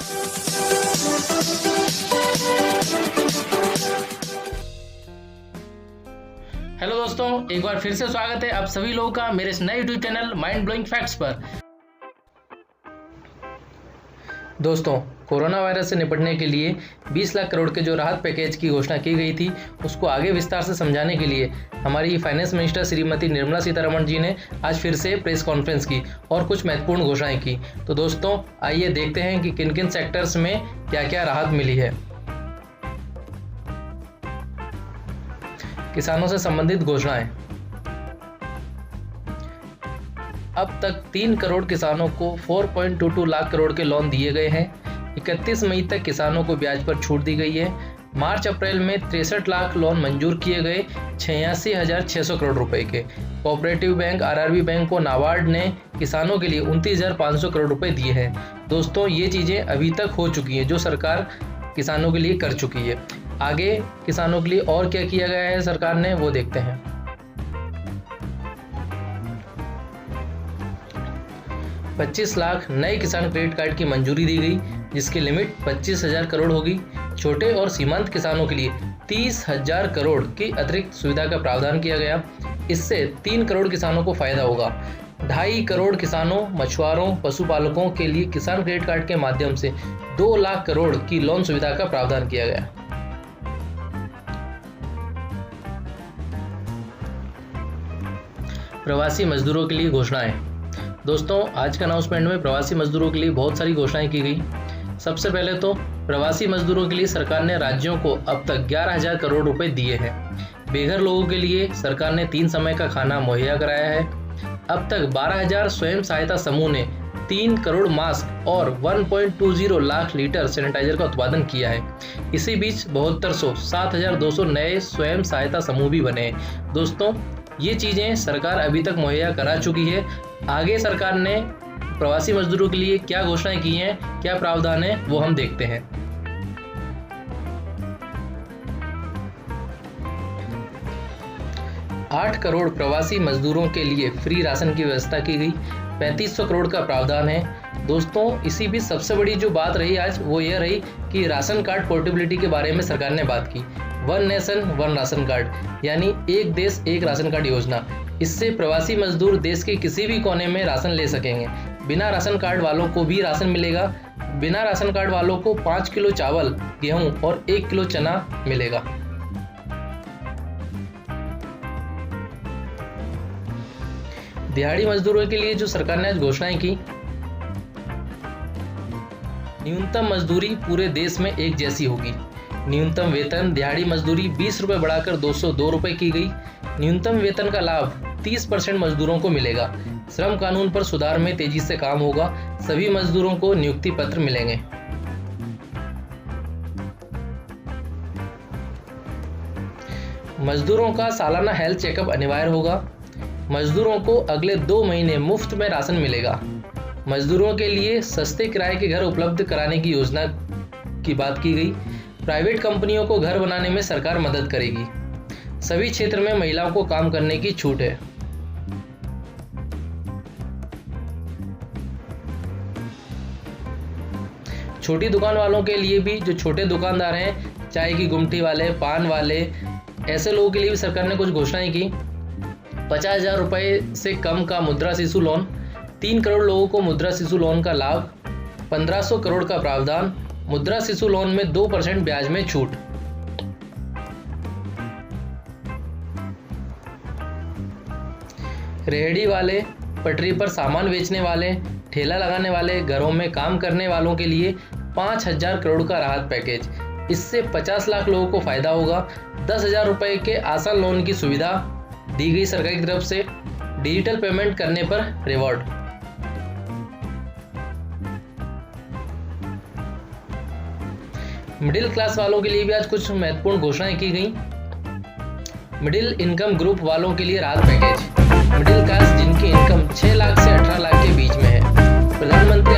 Hello दोस्तों, एक बार फिर से स्वागत है आप सभी लोगों का मेरे इस नए YouTube channel mind blowing facts पर। दोस्तों, कोरोना वायरस से निपटने के लिए 20 लाख करोड़ के जो राहत पैकेज की घोषणा की गई थी, उसको आगे विस्तार से समझाने के लिए हमारी फाइनेंस मिनिस्टर श्रीमती निर्मला सीतारमण जी ने आज फिर से प्रेस कॉन्फ्रेंस की और कुछ महत्वपूर्ण घोषणाएं की। तो दोस्तों, आइए देखते हैं कि किन किन सेक्टर्स में क्या क्या राहत मिली है। किसानों से संबंधित घोषणाएं। अब तक 3 करोड़ किसानों को 4.22 लाख करोड़ के लोन दिए गए हैं। 31 मई तक किसानों को ब्याज पर छूट दी गई है। मार्च अप्रैल में 63 लाख लोन मंजूर किए गए 86,600 करोड़ रुपए के। कोऑपरेटिव बैंक आरआरबी बैंक को नाबार्ड ने किसानों के लिए 29,500 करोड़ रुपए दिए हैं। दोस्तों, ये चीज़ें अभी तक हो चुकी हैं जो सरकार किसानों के लिए कर चुकी है। आगे किसानों के लिए और क्या किया गया है सरकार ने, वो देखते हैं। $25 लाख नए किसान क्रेडिट कार्ड की मंजूरी दी गई, जिसकी लिमिट 25,000 करोड़ होगी। छोटे और सीमांत किसानों के लिए 30,000 करोड़ की अतिरिक्त सुविधा का प्रावधान किया गया। इससे 3 करोड़ किसानों को फायदा होगा। 2.5 करोड़ किसानों, मछुआरों, पशुपालकों के लिए किसान क्रेडिट कार्ड के माध्यम से 2 लाख करोड़ की लोन सुविधा का प्रावधान किया गया। प्रवासी मजदूरों के लिए घोषणाएं। दोस्तों, आज के अनाउंसमेंट में प्रवासी मजदूरों के लिए बहुत सारी घोषणाएं की गई। सबसे पहले तो प्रवासी मजदूरों के लिए सरकार ने राज्यों को अब तक 11,000 करोड़ रुपए दिए हैं। बेघर लोगों के लिए सरकार ने 3 समय का खाना मुहैया कराया है। अब तक 12,000 स्वयं सहायता समूह ने 3 करोड़ मास्क और 1.20 लाख लीटर सैनिटाइजर का उत्पादन किया है। इसी बीच 7200 7,200 नए स्वयं सहायता समूह भी बने हैं। दोस्तों, ये चीज़ें सरकार अभी तक मुहैया करा चुकी है। आगे सरकार ने प्रवासी मजदूरों के लिए क्या घोषणाएं की हैं, क्या प्रावधान है, वो हम देखते हैं। आठ करोड़ प्रवासी मजदूरों के लिए फ्री राशन की व्यवस्था की गई। 3500 करोड़ का प्रावधान है। दोस्तों, इसी बीच सबसे बड़ी जो बात रही आज, वो यह रही कि राशन कार्ड पोर्टेबिलिटी के बारे में सरकार ने बात की। 1 नेशन 1 राशन कार्ड, यानी एक देश एक राशन कार्ड योजना। इससे प्रवासी मजदूर देश के किसी भी कोने में राशन ले सकेंगे। बिना राशन कार्ड वालों को भी राशन मिलेगा। बिना राशन कार्ड वालों को 5 किलो चावल, गेहूं और 1 किलो चना मिलेगा। दिहाड़ी मजदूरों के लिए जो सरकार ने आज घोषणाएं की, न्यूनतम मजदूरी पूरे देश में एक जैसी होगी। न्यूनतम वेतन दिहाड़ी मजदूरी 20 रुपये बढ़ाकर 202 रुपये की गई। न्यूनतम वेतन का लाभ 30% मजदूरों को मिलेगा। श्रम कानून पर सुधार में तेजी से काम होगा। सभी मजदूरों को नियुक्ति पत्र मिलेंगे। मजदूरों का सालाना हेल्थ चेकअप अनिवार्य होगा। मजदूरों को अगले 2 महीने मुफ्त में राशन मिलेगा। मजदूरों के लिए सस्ते किराए के घर उपलब्ध कराने की योजना की बात की गई। प्राइवेट कंपनियों को घर बनाने में सरकार मदद करेगी। सभी क्षेत्र में महिलाओं को काम करने की छूट है। छोटी दुकान वालों के लिए भी, जो छोटे दुकानदार हैं, चाय की गुमटी वाले, पान वाले, ऐसे लोगों के लिए भी सरकार ने कुछ घोषणाएं की। 50,000 रुपये से कम का मुद्रा शिशु लोन, 3 करोड़ लोगों को मुद्रा शिशु लोन का लाभ, 1500 करोड़ का प्रावधान, मुद्रा शिशु लोन में 2% ब्याज में छूट। रेहड़ी वाले, पटरी पर सामान बेचने वाले, ठेला लगाने वाले, घरों में काम करने वालों के लिए 5,000 करोड़ का राहत पैकेज। इससे 50 लाख लोगों को फायदा होगा। 10,000 रुपये के आसान लोन की सुविधा दी गई सरकार की तरफ से। डिजिटल पेमेंट करने पर रिवॉर्ड। मिडिल क्लास वालों के लिए भी आज कुछ महत्वपूर्ण घोषणाएं की गई। मिडिल इनकम ग्रुप वालों के लिए राहत पैकेज। मिडिल क्लास जिनकी इनकम 6 लाख से 18 लाख के बीच में है। प्रधानमंत्री